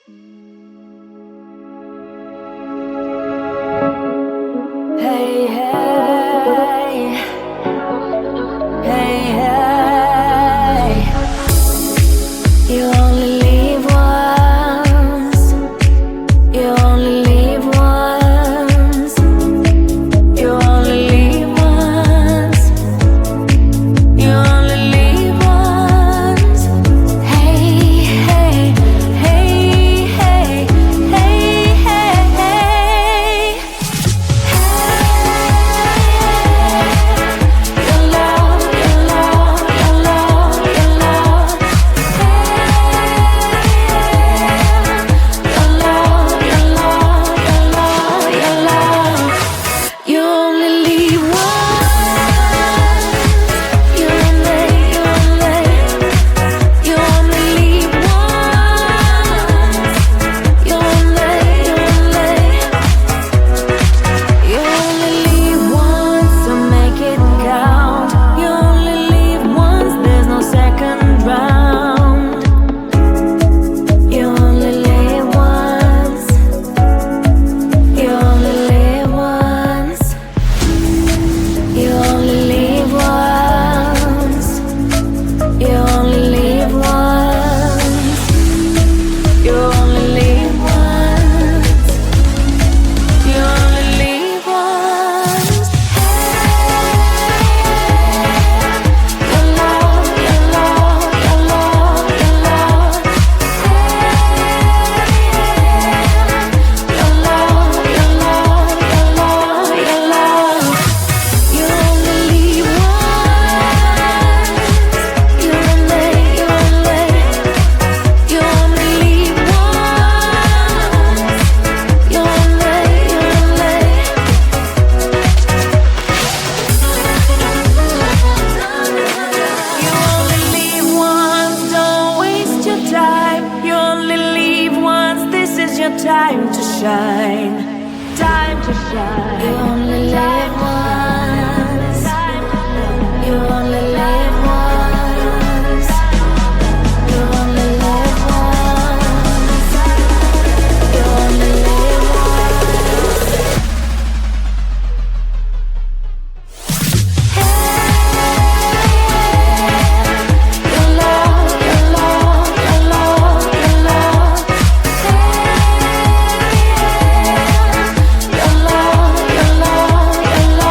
Hey, hey, hey, hey. You only live once. You only live once. You only live once. You only live once. Hey, hey, hey, hey, hey, hey, hey. Your love, your love, your love, your love. Your love, your love, your love, your love. You only live once. You only live once. You only, you only live once, so make it count. You only live once, there's no second round. You only live once. You only live once. You only live once. You only live once. You only live once. You only live once. Your love, your love, your love, your love. Your love, your love, your love, your love. You only live once. You only, you only, you only live once. You only, you only. You only live once, don't waste your time. You only live once, this is your time to shine. Time to shine. You only live once. You only live once. You only live once. You only live once. Your love, your love, your love, your love. Your love, your love, your love.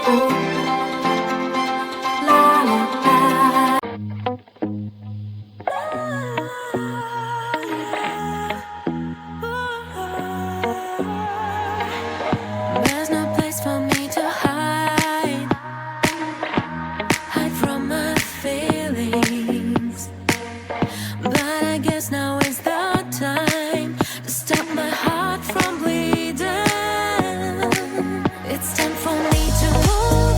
There's no place for me to hide from my feelings. But I guess now is the time to stop my heart from bleeding. It's time for me to move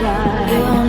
shine.